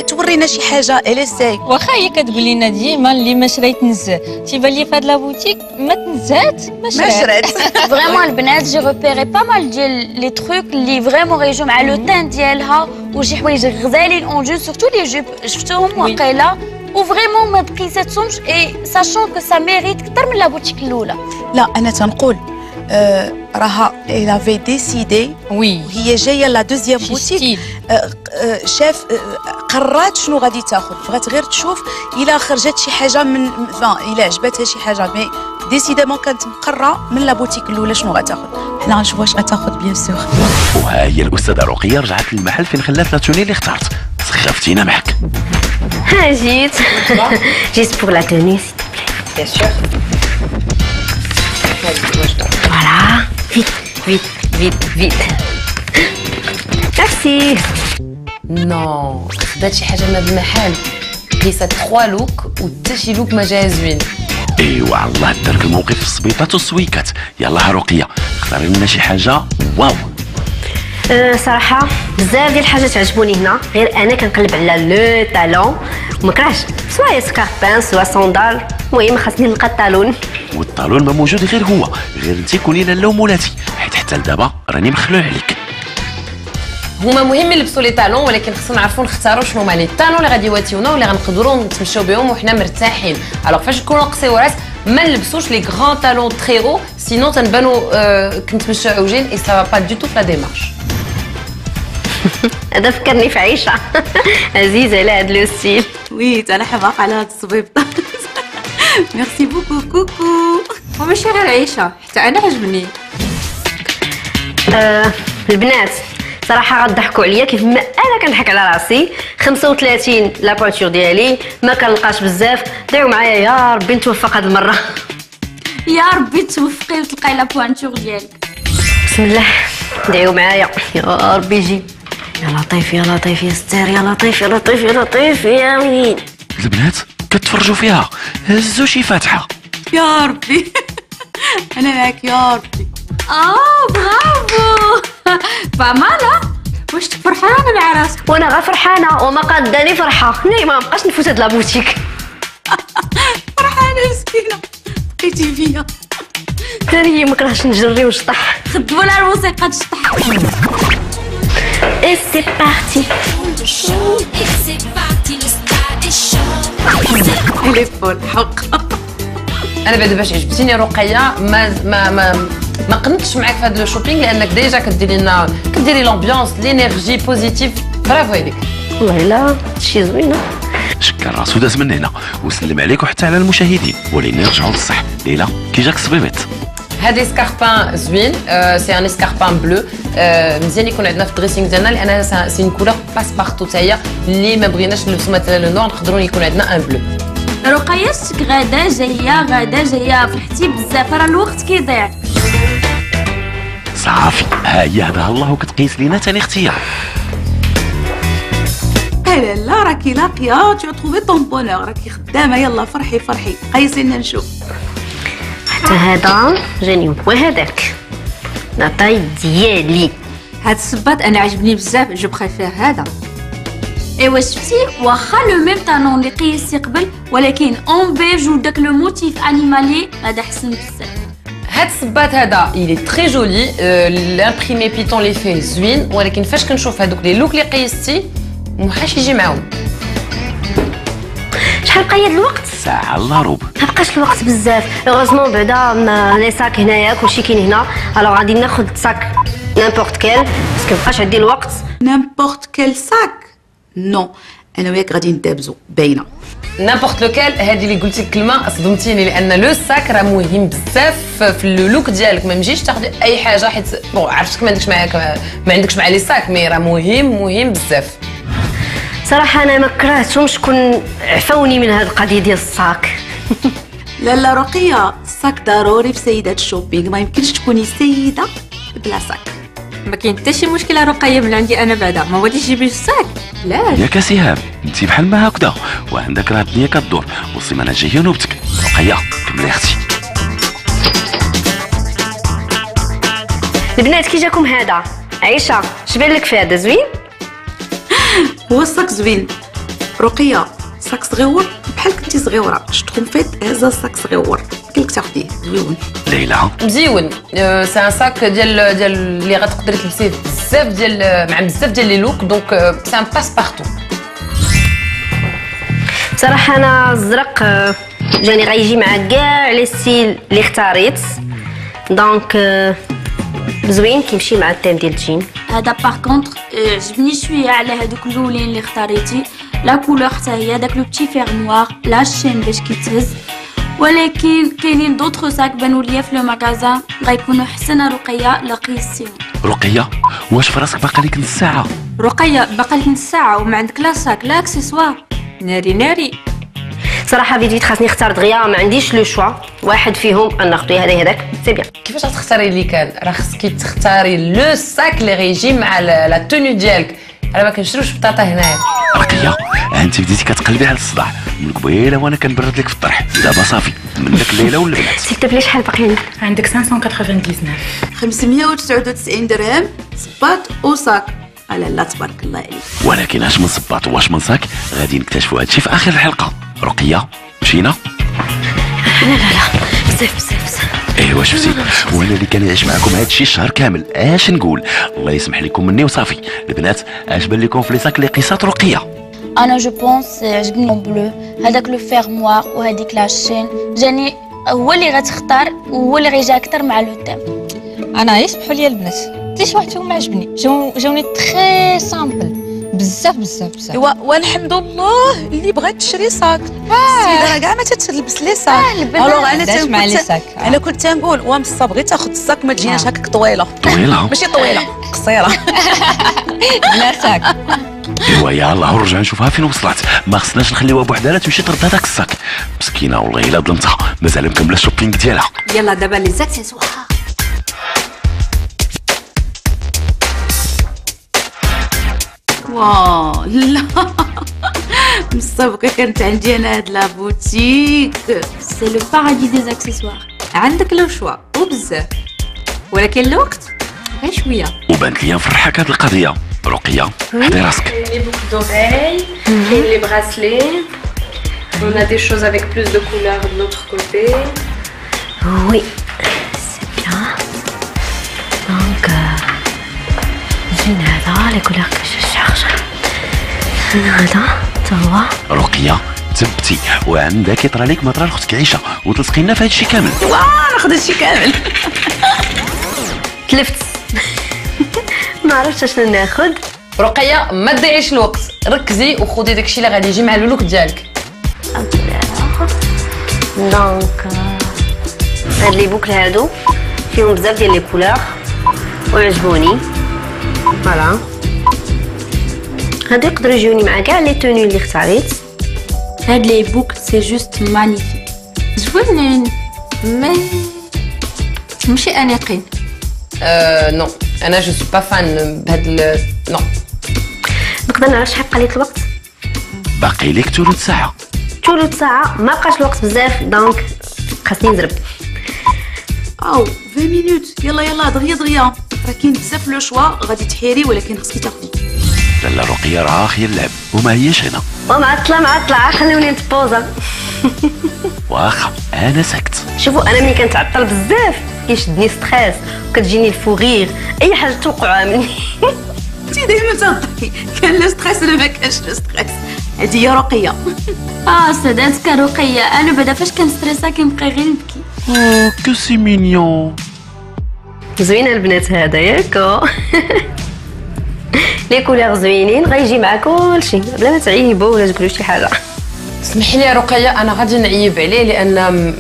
تورينا شي حاجه اليساي. واخا هي كتقول لنا ديما اللي ما شريت نزه تيبان لي في هاد لابوتيك ما تنزهات ما شرات. فريمون البنات جي روبيري با مال ديال لي تروك اللي فريمون غيجيو مع لو تان ديالها وشي حوايج غزالين اون جو سورتو لي جوب شفتوهم واقيلا وفريمون ما تقيساتهمش اي ساشون كو سا ميريت كثر من لابوتيك الاولى. لا انا تنقول راها elle avait décidé وهي جايه لا دوزيام بوتيك شاف قررت شنو غادي تاخذ بغات غير تشوف الا خرجت شي حاجه من الا عجبتها شي حاجه مي ديسيدامون كانت مقرره من لا بوتيك الاولى شنو غتاخذ. حنا غنشوف واش غتاخذ بيان سور. وها هي الاستاذه رقيه رجعت للمحل فين خلات لاتوني اللي اختارت. سخفتينا معك. ها جيت بور لا توني بيان سور. فوالا فيت فيت فيت فيت. ميرسي. نو خدات شي حاجه من هذا المحل قيسات 3 لوك وحتى شي لوك ما جا زوين. ايوا الله دارك الموقف في السبيطات والسويكات. يلا رقيه اختاري لنا شي حاجه واو. صراحه بزاف ديال الحاجات عجبوني هنا، غير انا كنقلب على لو طالون ومكرهش سواء سكاربان سواء صوندال، المهم خاصني نلقى الطالون. والطالون ما موجود غير هو، غير انت كوني لاله ومولاتي، حيت حتى لدابا راني مخلوع عليك. هما مهم يلبسوا لي طالون، ولكن خصنا نعرفوا نختاروا شنو هما لي طالون اللي غادي يواتيونا واللي غنقدروا نتمشاو بهم وحنا مرتاحين. الوغ فاش نكونوا قصيو راس ما نلبسوش لي غران طالون تري هو، سينو تنبانوا كنتمشاو عوجين اي سا با دو تو في لا ديمارش. هذا فكرني في عيشه عزيزه على هذا لو ستيل. وي انا حماق على هاد الصبيبطه. ميرسي بوكو كوكو. وماشي غير عيشه، حتى انا عجبني. البنات صراحه غضحكوا عليا كيف ما انا كنضحك على راسي. 35 لا بوانتور ديالي ما كنلقاش بزاف. دعوا معايا يا ربي نتوفق هاد المره. يا ربي توفقي وتلقاي لا بوانتور ديالك. بسم الله دعوا معايا يا ربي يجي. يا لطيف يا لطيف يا ستار يا لطيف يا لطيف يا لطيف يا وين. البنات كتفرجوا فيها، هزوا شي فاتحه. يا ربي انا معاك يا ربي. برافو فمالا واش فرحانه مع راسك؟ وانا غير فرحانه وما قاداني فرحه. ناي ما نبقاش نفوت هاد لابوتيك. فرحانه مسكينه بقيتي فيا. ثاني ما كرهتش نجري ونشطح. خدموا لها الموسيقى تشطح. اي سي بارتي. لي فول حق. انا بعدا باش عجبتيني رقيه ما قنتش معاك في هذا لو شوبينغ، لانك ديجا كديري لامبيونس لينيرجي بوزيتيف. برافو عليك. والله لا شي زوينه. شكا راسو داز من هنا وسلم عليك وحتى على المشاهدين. ولينا نرجعوا للصح. ليلى كي جاك الصبيبيط؟ هذا سكاربان زوين، سي ان سكاربان بلو، مزيان يكون عندنا في الدريسينغ ديالنا، لان سي اون كولور باس بارتو حتى هي. اللي ما بغيناش نلبسوا مثلا لو نور نقدروا يكون عندنا ان بلو. رقيتك غدا جايه فرحتي بزاف، راه الوقت كيضيع. صافي ها هي هذا الله وكتقيس لينا ثاني اختيار. لا راكي لاقيه تو تروفي طون بونور، راكي خدامه. يلا فرحي قيسي لنا نشوف. حتى هذا جاني وهذاك لا طاي ديالي. هاد الصباط انا عجبني بزاف، جو بريفير هذا. ايوا شفتي واخا لو ميم طالون اللي قيستي قبل، ولكن اون بيج وداك لو موتيف انيمالي هذا حسن بزاف. هاد الصباط هذا إلي تري جولي، لامبريمي بيتون لي فيه زوين، ولكن فاش كنشوف هذوك لي لوك اللي قيستي محاش يجي معاهم. شحال بقى الوقت؟ ساعه الا ربع. ما بقاش الوقت بزاف. اوغوزمون بعدا لي ساك هنايا كلشي كاين هنا. الوغ غادي ناخذ ساك نيمبورت كيل باسكو مابقاش عندي الوقت. نيمبورت كيل ساك؟ نو انا وياك غادي ندابزو باينه. نيمبورت لوكال. هذه اللي قلتي الكلمه صدمتيني، لان لو ساك راه مهم بزاف في اللوك ديالك. ما نجيش تاخذي اي حاجه حيت بون عرفتك ما عندكش مع لي ساك، مي راه مهم بزاف. صراحه انا ما كرهتهمش شكون عفوني من هذه القضيه ديال الساك. لا رقيه، الساك ضروري في سيدات الشوبينغ، ما يمكنش تكوني سيده بلا ساك. ما كاين حتى شي مشكله رقيه من عندي انا بعدا، ما غاديش تجيبي الساك. لا ياك سهام انت بحال ما هكذا وعندك راه الدنيا كدور، والسيمانه الجايه نوبتك. رقيه كملي اختي. البنات كي جاكم هذا؟ عيشه شبان لك في هذا زوين؟ هو الساك زوين. رقيه ساك صغيور بحال كنتي صغيره، شتكم فيت هذا الساك صغيور كلك تاخديه زوين. ليلى مزيون، سي ان ساك ديال اللي غتقدري تلبسيه بزاف مع بزاف ديال لي لوك، دونك سي ان باس بارتو. صراحه انا الزرق جاني غيجي مع كاع لي ستيل اللي اختاريت. دونك زوين كيمشي مع التيم ديال الجين. هذا باغ كونطخ عجبني شويه على هذوك الاولين اللي اختاريتي. لا كولور حتى هي داك لو بتي فيرموار لا شين باش كيتهز، ولكن كاينين دوطخ ساك بانوا ليا في لو ماغازان غيكونوا حسن. رقيه لقيسيهم. رقيه واش في راسك باقا ليك نص ساعه؟ رقيه باقا لك نص ساعه وما عندك لا ساك لا اكسسوار. ناري ناري صراحه فيديت خاصني نختار دغيا، ما عنديش لو شوا واحد فيهم ان ناخذ هذا هذاك سي بيان. كيفاش غتختاري اللي كان؟ راه خصك تختاري لو ساك لي ريجيم مع لا توني ديالك. انا ما كنشروش بطاطا هنايا. رقيه انت بديتي كتقلبي على الصداع من قبيله وانا كنبرد لك في الطرح، دابا صافي من داك الليله والبنات. سير بلي شحال باقيين؟ عندك 599 599 درهم صباط وصاك. لا تبارك الله عليك. ولكن اش من صباط واش من صاك غادي نكتشفوا هادشي في اخر الحلقه. رقيه مشينا؟ لا بزاف. ايوا شفتي وانا اللي كان يعيش معكم هادشي الشهر كامل. اش نقول؟ الله يسمح لكم مني وصافي. البنات اش بان لكم في لي ساك لي قيسات رقيه؟ انا جو بونس عجبني لون بلو هذاك لو فيرموار وهذيك لا شين جاني هو اللي غتختار وهو اللي غيجي اكثر مع لو تيم. انا يسمحوا لي البنات حتى واحد فيهم ما عجبني. جاوني تري سامبل بزاف. والحمد لله اللي بغات تشري صاك. السيده راه كاع ما تتلبس لي صاك. انا كنت تنقول وامصه بغيت تاخذ الصاك ما تجيناش هكاك طويله ماشي طويله قصيره لا ساك. ايوا يلاه نرجع نشوفها فين وصلت. ما خصناش نخليوها بوحدها لا تمشي ترد هذاك الصاك مسكينه. والله الا ظلمتها مازال مكمله الشوبينغ ديالها. يلا دابا لي زاكسيسوار. واو لا مسابقه كانت عندي انا هاد لا بوتيك. سي لو بارادي دي زاكسيسوار. عندك لو شوا وبزاف ولكن الوقت غير شويه. وبانت ليا نفرحك هاد القضيه. رقيه حضي راسك. Les boucles d'oreilles, les bracelets. On a des choses avec plus de couleurs de l'autre côté. Oui, c'est bien. Donc, j'ai les couleurs que je cherche. هذا توا. رقيه تبتي وعندك يطرى لك مطرى اختك عيشه وتلصقي لنا في هادشي كامل. ناخذ هادشي كامل. تلفت ما عرفتش شنو ناخذ. رقيه ما تضيعيش الوقت، ركزي وخذي داكشي اللي غادي يجي مع اللوك ديالك. دونك هاد لي بوكل هادو فيهم بزاف ديال لي كولور وعجبوني. فوالا هادو يقدروا يجوني مع كاع لي توني اللي اختاريت. هاد لي بوكل سي جوست مانيفيك. زوينين مي ماشي انيقين. نو انا جو سو با فان بهاد نو. نقدر نعرف شحال بقى ليك الوقت؟ باقي لك ثلث ساعه. ثلث ساعه ما بقاش الوقت بزاف دونك خاصني نزرب. 20 مينوت. يلا دغيا راه كاين بزاف لو شوا غادي تحيري ولكن خصك تاخذي. لا رقيه راه خير اللعب وما هيش هنا. معطله خليوني نتبوزا. واخا انا ساكت. شوفوا انا ملي كنتعطل بزاف كيشدني ستريس وكتجيني الفوغير اي حاجه توقع مني. انت دائما تضحكي. كان لو ستريس ولا ما كانش لو ستريس. هذه هي رقيه. ساداتك رقيه. انا بعدا فاش كنستريسا كنبقى غير نبكي. كو سي مينيون. زوينه البنات هذا ياكو. لي كولور زوينين غيجي مع كلشي بلا ما تعيبوا ولا تقولوا شي حاجه. اسمحي لي رقيه انا غادي نعيب عليه لان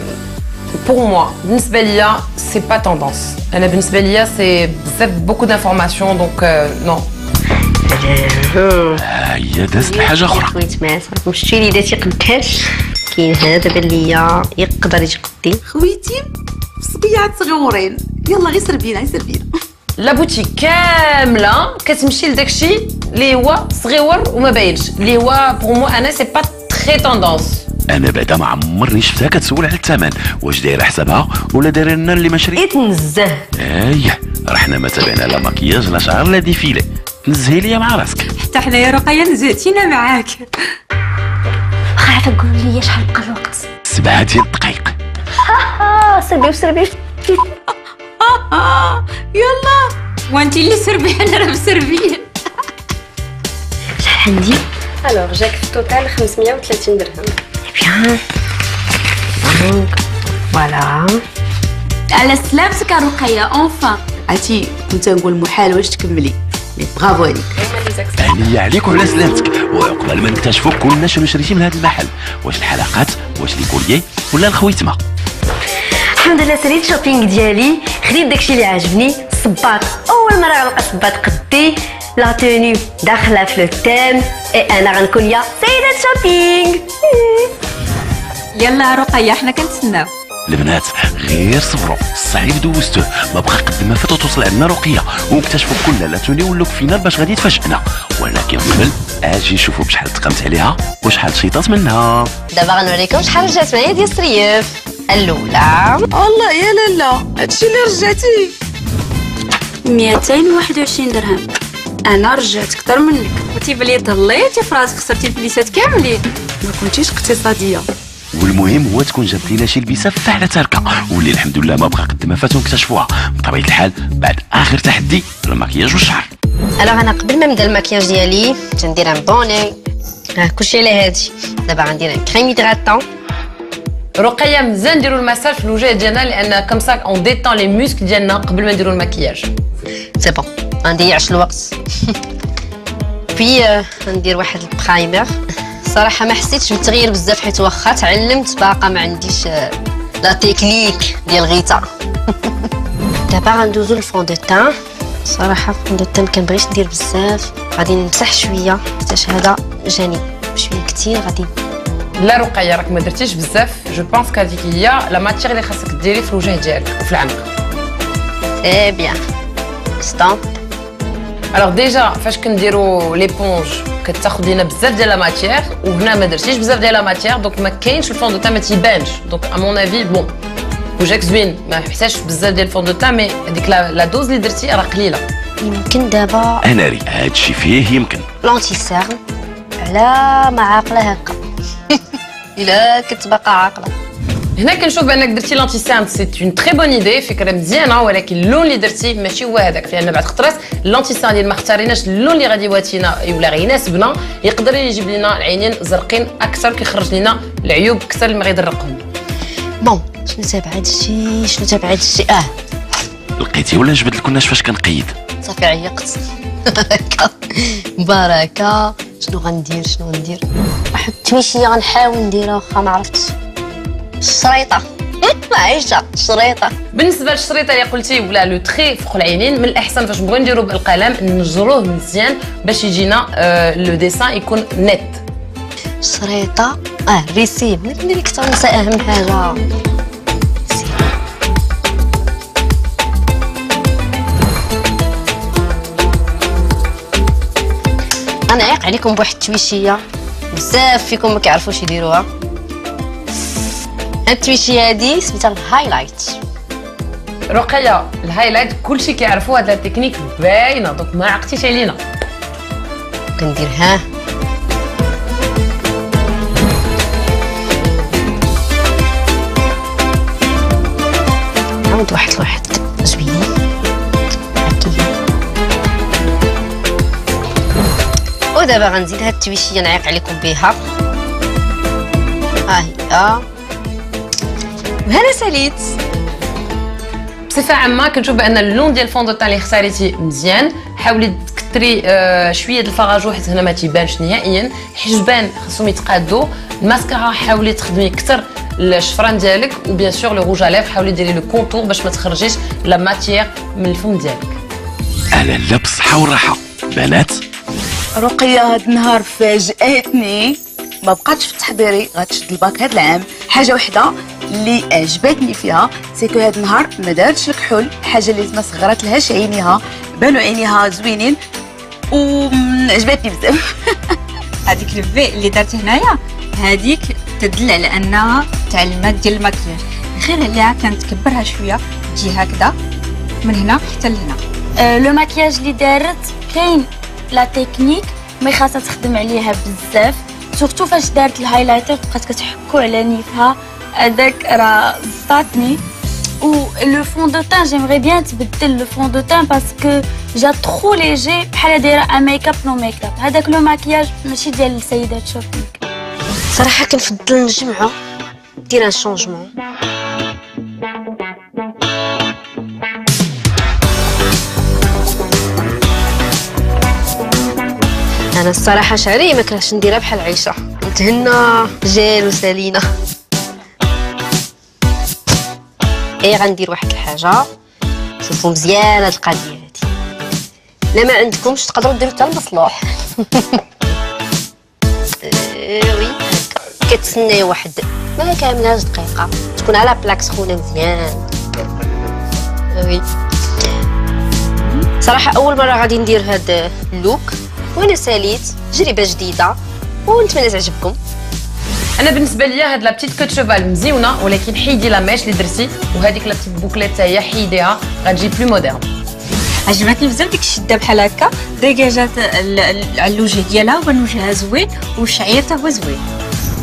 بور موا بالنسبه ليا سي با توندونس. انا بالنسبه ليا سي بزاف بوكو دانفورماسيون دونك نو. هي دازت لحاجه اخرى. خويت مات مشتي لي داتي قداش كاين هذا بان ليا يقدر يجي قدي. خويتي صبيعات صغيورين. يلا غير سربينا. لا بوتيك كامله كتمشي لداكشي اللي هو صغيور وما باينش اللي هو بور مو انا سي با تري توندونس. انا بعدا ما عمرني شفتها كتسول على الثمن واش دايره حسابها ولا دايره لنا اللي ما شري. تنزه. رحنا ما تابعنا لا مكياج لا شعر لا ديفيلي. تنزهي ليا مع راسك. حتى حنايا رقيه نزهتينا معاك. واخا عاد قول لي شحال بقى الوقت؟ 7 ديال الدقائق. سربي يلا وانتي اللي سربي انا راه مسربيه. شحال عندي؟ Alors, j'ai في total 530 درهم. Bien. Donc, voilà. على سلامتك رقيه اونفان. عرفتي كنت نقول محال واش تكملي. برافو عليك. هنيا عليك وعلى سلامتك. وقبل ما نكتشفوا كلنا شنو شريتي من هذا المحل، واش الحلقات واش لي كوليي ولا الخويتمه. الحمد لله سريت شوبينغ ديالي، خديت داكشي اللي عجبني. الصباط اول مره غنلقى صباط قدي، لا توني داخله في لو تيم، انا غنكون يا سيده شوبينغ. يلا رقيه حنا كنتسناو. البنات غير صبروا، الصعيب دوزتوه، ما بقى قد ما فات وتوصل عندنا رقيه ونكتشفوا كلنا لا توني ولو كفينا باش غادي تفاجئنا. ولكن قبل اجي نشوفوا بشحال تقمت عليها وشحال شيطات منها. دابا غنوريكم شحال رجعت معايا ديال الصريف. الاولى الله يا لالا هادشي اللي رجعتي 221 درهم. انا رجعت اكثر منك. وتيبان لي ضليتي في راسك، خسرتي الفليسات كاملين. ما كنتيش اقتصاديه. والمهم هو تكون جابت لينا شي لبسه فاحله تاركه، واللي الحمد لله ما بقى قد ما فات ونكتشفوها بطبيعه الحال بعد اخر تحدي المكياج والشعر. الوغ انا قبل ما نبدا المكياج ديالي تندير ان بوني، كلشي على هادي. دابا غندير ان كريم هيدراتون. رقيه مزال نديروا المساج في الوجه ديالنا لان كم سا اون ديتون لي موسك ديالنا قبل ما نديروا المكياج. سي بون غنضيعش الوقت. بي غندير واحد البرايمر. صراحه ما حسيتش بالتغيير بزاف حيت واخا تعلمت باقا ما عنديش لا تكنيك ديال غيتا. دابا غندوزو للفون دو تان. صراحه فون دو تان كنبغيش ندير بزاف، غادي نمسح شويه حيت هذا جاني شويه كثير غادي. لا رقيه راك ما درتيش بزاف، جو بونس كهذيك هي لا ماتيغ اللي خاصك ديري في الوجه ديالك وفي العنق. سي بيان ستوب. الوغ ديجا فاش كنديروا ليبونج كتاخذ لينا بزاف ديال لا ماتيغ، وهنا ما درتيش بزاف ديال لا ماتيغ دونك ما كاينش الفون دو تان ما تيبانش. دونك ا مون افي بون وجهك زوين ما يحتاجش بزاف ديال الفون دو تان، مي هذيك لا دوز اللي درتي راه قليله. يمكن دابا انا ري هادشي فيه يمكن لونتي سيرن على ما عاقله هكا. الا كنت باقا عاقله. هنا كنشوف بانك درتي لونتي سيرن سي اون تري بون ايدي، فكره مزيانه، ولكن اللون اللي درتي ماشي هو هذاك، لان بعد خطرات اللونتي سيرن ديال ما اختاريناش اللون اللي غادي يواتينا ولا غيناسبنا، يقدر يجيب لنا العينين زرقين اكثر، كيخرج لنا العيوب اكثر اللي ما غيدرقهم. بون شنو تابع هادشي لقيتي ولا جبد لكم فاش كنقيد؟ صافي عيقت. بركه. شنو غندير واحد التميشيه غنحاول نديرها واخا ما عرفتش. الشريطه عايشه الشريطه. بالنسبه للشريطه اللي قلتي ولا لو تري فوق العينين، من الاحسن فاش نبغيو نديرو بالقلم نجروه مزيان باش يجينا لو ديسان يكون نيت. الشريطه ريسيب ندير اكثر نسى اهم حاجه. انا عايق عليكم بواحد التويشيه بزاف فيكم ما كيعرفوش يديروها. هاد التويشيه هادي سميتها الهايلايت. رقيه الهايلايت كلشي كيعرفوا هاد التكنيك باينه، دونك ما عقتيش علينا. كندير عاود واحد زوينين ودابا غنزيد هاد التويشيه نعيق عليكم بها. هي وهنا ساليت. بصفه عامه كنشوف بان اللون ديال الفون دو تان اللي اختاريتي مزيان، حاولي تكثري شويه د الفراجو حيت هنا ما تيبانش نهائيا. الحجبان خاصهم يتقادوا. الماسكارا حاولي تخدمي اكثر الشفران ديالك، وبيان سور لو روج اليف حاولي ديري لو كونتور باش ما تخرجيش لا ماتيير من الفم ديالك. على اللبس صحه والراحه بنات. رقيه هاد النهار فاجاتني، ما بقاتش في تحضيري غتشد الباك هاد العام. حاجه وحده اللي عجبتني فيها سيكو هاد النهار ما دارتش الكحول، حاجه اللي ما صغرت لهاش عينيها، بانوا عينيها زوينين وعجبتني بزاف. هذيك الفي اللي درت هنايا هذيك تدل على انها تعلمات ديال المكياج، غير عليها كانت تكبرها شويه تجي هكذا من هنا حتى لهنا. لو مكياج اللي دارت كاين لا تكنيك مي خاصها تخدم عليها بزاف، سورتو فاش دارت الهايلايتر بقات كتحكو على نيفها، هذاك راه زطاتني. و لو فون دو تان جيمري بيان تبدل لو فون دو تان باسكو جا ترو ليجي بحال دايره ان ميك اب نو ميك اب. هذاك لو ماكياج ماشي ديال السيدات شوبينغ. صراحه كنفضل نجمعو ندير ان شونجمون. انا الصراحه شعري ما كرهتش نديرها بحال عيشه، نتهنى جال وسالينا. غندير واحد الحاجه، شوفوا مزيان هاد القضيه هادي، لا ما عندكمش تقدروا ديروا حتى المصلوح. وي كتسناو واحد ما كاملهاش دقيقه تكون على بلاك سخونه مزيان. وي صراحه اول مره غادي ندير هاد اللوك وانا ساليت تجربه جديده ونتمنى تعجبكم. انا بالنسبه ليا هاد لا بتيت كوت شوفال مزيونه، ولكن حيدي لا ميش اللي درتي وهذيك لا بتيت بوكليت حتى هي حيديها غتجي بلو موديرن. عجبتني بزاف ديك الشده بحال هكا، ديجاجات على الوجه ديالها وبان وجهها زوين والشعير حتى هو زوين.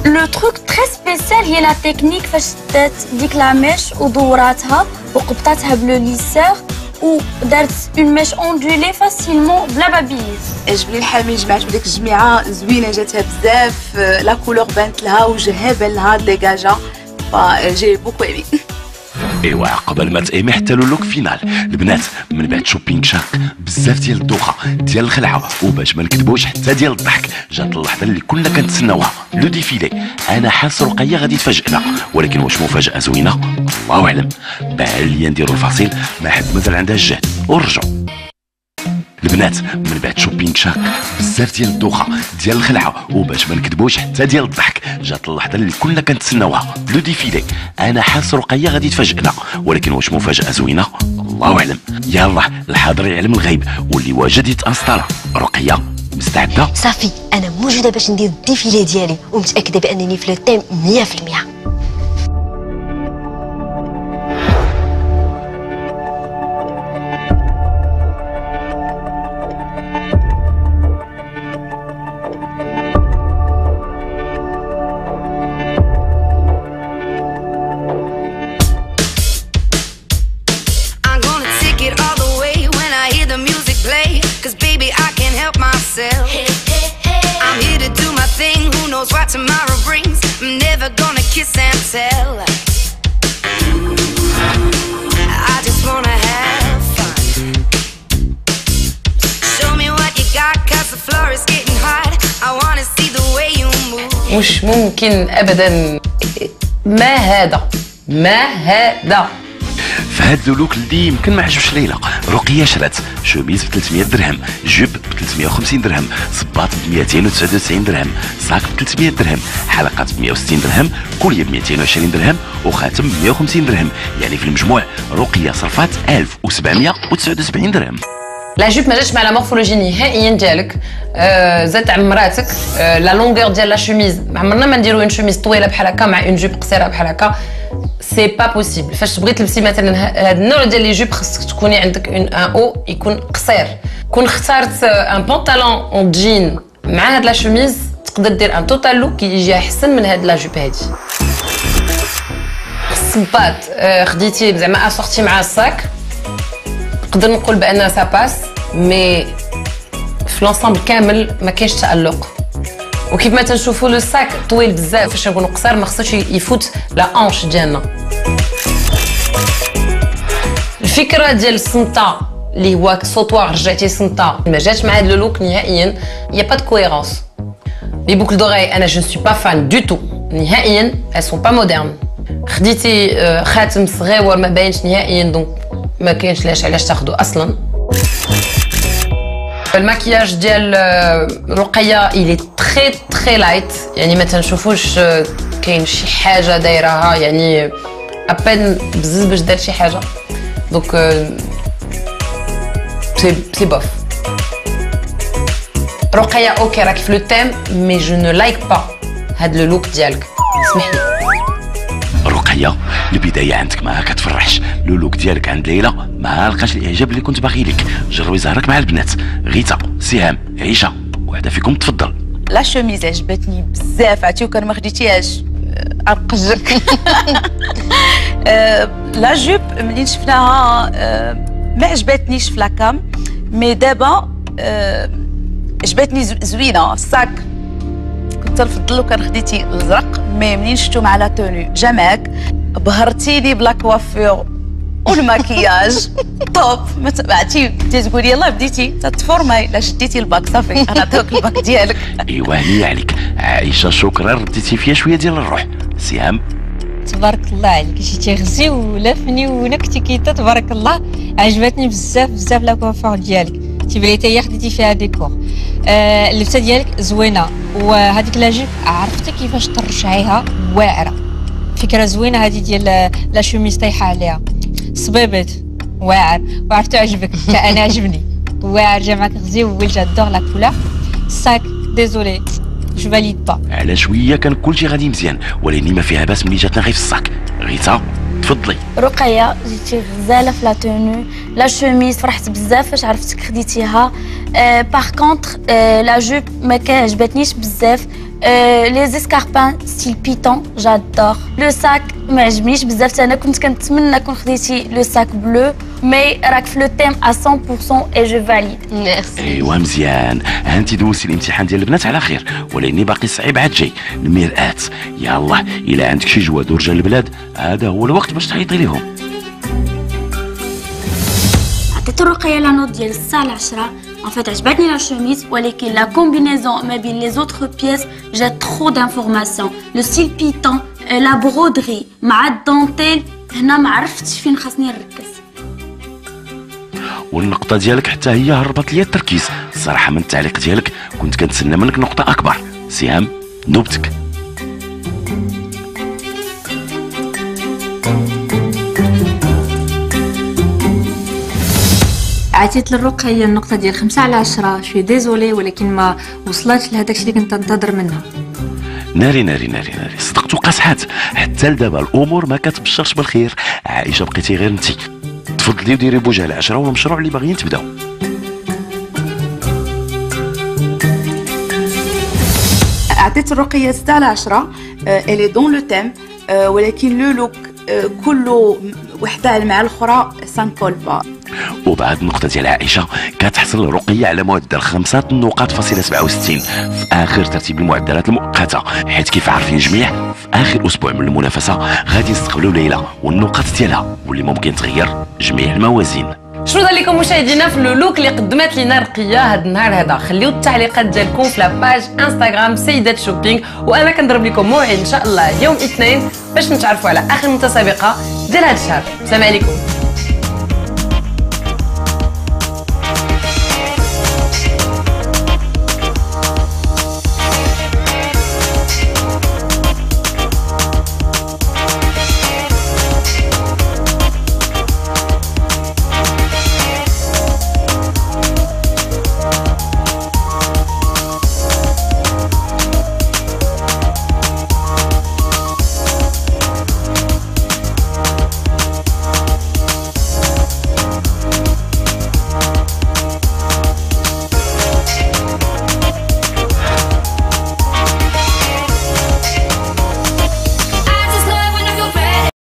لو تروك تري سبيسيال هي لا تكنيك فاش دات ديك لا ميش ودوراتها وقبطاتها بلو ليسور ودارت اون ميش اوندولي فاسيلمون بلا بابيز. عجبني الحامي جمعت بديك الجميعه زوينه، جاتها بزاف، لا كولور بانت لها وجهها بان لها ديجاجا، فجي بوكو ايمي. ايوا قبل ما تايمي حتى لو لوك فينال البنات، من بعد شوبينغ شاق بزاف ديال الدوخه ديال الخلعه، وباش ما نكذبوش حتى ديال الضحك، جات اللحظه اللي كنا كنتسناوها، لو ديفيلي. انا حاس رقيه غادي تفاجئنا، ولكن واش مفاجاه زوينه؟ الله اعلم. بان ليا نديرو الفصيل ما حد مازال عندها الجهد ونرجعوا. البنات من بعد شوبينغ شاق بزاف ديال الدوخه ديال الخلعه، وباش ما نكذبوش حتى ديال الضحك، جات اللحظه اللي كنا كنتسناوها، لو ديفيلي. انا حاس رقيه غادي تفاجئنا، ولكن واش مفاجاه زوينه؟ الله اعلم. يلا الحاضر يعلم الغيب واللي واجد يتأنسطالا. رقيه مستعده؟ صافي انا موجوده باش ندير الديفيلي ديالي ومتاكده بانني في لو تيم 100%. I'm here to do my thing, who knows what tomorrow brings. I'm never gonna kiss and tell. I just wanna have fun. Show me what you got, cause the floor is getting hot. I wanna see the way you move. مش ممكن ابدا. ما هذا في هاد اللوك اللي يمكن ما عجبش ليلى. رقيه شرات شوميز ب 300 درهم، جوب ب 350 درهم، صباط ب 299 درهم، صاك ب 300 درهم، حلقات ب 160 درهم، كوليه ب 220 درهم، وخاتم ب 150 درهم. يعني في المجموع رقيه صرفات 1779 درهم. لا جوب ما جاتش مع لا مورفولوجي نهائيا ديالك، زادت عمراتك. لا لونغور ديال لا شوميز عمرنا ما نديرو اون شوميز طويله بحال هكا مع اون جوب قصيره بحال هكا، سي با بوسيبل. فاش تبغي تلبسي مثلا هذا النوع ديال لي جوب خصك تكوني عندك ان او يكون قصير. كون اختارت ان بونطالون اون جين مع هاد لا شوميز تقدر دير ان توتال لوك يجي احسن من هاد لا جوب هادي. الصباط خديتي زعما اسورتي مع الصاك، نقدر نقول بان سا باس، مي في لونسامبل كامل ما كاينش تألق. وكيف ما تنشوفوا لو ساك طويل بزاف، فاش نكونوا قصير ما خصوش يفوت لا اونش ديالنا. الفكره ديال السنطه اللي هو سوطوار رجعتي سنطه ما جاتش مع هذا لو لوك نهائيا. يا با دو كويرونس. لي بوكل دوغاي انا جو سوي با فان دو تو نهائيا، elles sont pas modernes. خديتي خاتم صغيور ما باينش نهائيا، دونك ما كاينش علاش تاخذو اصلا. الماكياج ديال رقيه إلي تري تري لايت، يعني ما تنشوفوش كاين شي حاجه دايرها، يعني ابان بزز باش دار شي حاجه، دونك سي بوف. رقيه اوكي راك في لو تيم، مي جو نو لايك با هاد لو لوك ديالك، اسمح لي. رقيه البدايه عندك ما كتفرحش، لو لوك ديالك عند ليلى ما لقاش الاعجاب اللي كنت باغي لك. جربي زهرك مع البنات. غيتا، سهام، عيشه، وحده فيكم تفضل. لا شوميز عجبتني بزاف، عرفتي وكان ما خديتيهاش عرقجك. لا جوب ملي شفناها ما عجبتنيش في لاكام، مي دابا عجبتني زوينه. الصاك كنت نفضل لو كان خديتي الازرق، مي منين شفتو مع لا توني جا معاك. بهرتيني بلا كوافور والماكياج توب. ما تبعتي تقولي يلاه بديتي تتفورماي، لا شديتي الباك صافي انا عطاك الباك ديالك. ايوا هنيه عليك عائشه، شكرا رديتي فيها شويه ديال الروح. سهام تبارك الله عليك، جيتي غزيوله فنيونه كنتي كيتا تبارك الله. عجبتني بزاف بزاف لا كوافور ديالك، تيبان لي حتى هي خديتي فيها ديكور. اللبسه ديالك زوينه، وهذيك لاجيب عرفتي كيفاش ترجعيها واعره. فكره زوينه هذه ديال لا شوميز طايحه عليها صبيبات واعر، وعرفتو عجبك انا عجبني واعر، جا معاك غزيول. جادور لا كولور. ساك ديزولي جو فاليد با. على شويه كان كلشي غادي مزيان، ولكن ما فيها باس ملي جاتنا غير في الصاك. غيتا تفضلي. رقية جيتي غزاله في لا تونو، لا شوميز فرحت بزاف فاش عرفتك خديتيها. باغ كونطخ لا جوب ما كعجبتنيش بزاف. لي زيسكاربان ستيل بيتون جادور. لو ساك ما عجبنيش بزاف، انا كنت كنتمنى كون خديتي لو ساك بلو، مي راك في لو تيم ا 100% اي جو فاليد. ميرسي. ايوا مزيان، انت دوزتي الامتحان ديال البنات على خير، ولكن باقي صعيب عاد جاي المرآة. يلاه الا عندك شي جواد ورجال البلاد هذا هو الوقت باش تعيطي ليهم. عطيت الرقية لا نوت ديال 6 على 10. En fait, عجبتني لا شوميز، ولكن لا كومبينيزون ما بين لي زوتر بيس جات ترو دانفورماسيون. لو ستيل بيتون، لا برودري مع الدونتيل، هنا ما عرفتش فين خاصني نركز. والنقطه ديالك حتى هي هربت ليا التركيز الصراحه. من التعليق ديالك كنت كنتسنى منك نقطه اكبر. سهام نوبتك. عطيت للرقية النقطة ديال 5 على 10. شوي ديزولي ولكن ما وصلتش لهداك الشيء اللي كنت ننتظر منها. ناري ناري ناري ناري، صدقت وقاصحات. حتى لدابا الامور ما كتبشرش بالخير. عائشه بقيتي غير انت. تفضلي وديري بوجه على 10 والمشروع اللي باغيين تبداو. عطيت الرقية 6 على 10. الي دون لو تيم، ولكن لو لوك كله وحده مع الاخرى سانكول با. وبعد النقطة ديال عائشة كتحصل الرقية على معدل 5 نقاط فاصلة 67 في آخر ترتيب المعدلات المؤقتة، حيث كيف عارفين الجميع في آخر أسبوع من المنافسة غادي نستقبلوا ليلى والنقاط ديالها، واللي ممكن تغير جميع الموازين. شنو دار لكم مشاهدينا في اللوك اللي قدمت لنا رقيه هذا النهار هذا؟ خليو التعليقات ديالكم في لاباج انستغرام سيدات شوبينغ، وانا كنضرب لكم موعد ان شاء الله يوم الاثنين باش نتعرفوا على اخر متسابقه ديال هذا الشهر. السلام عليكم.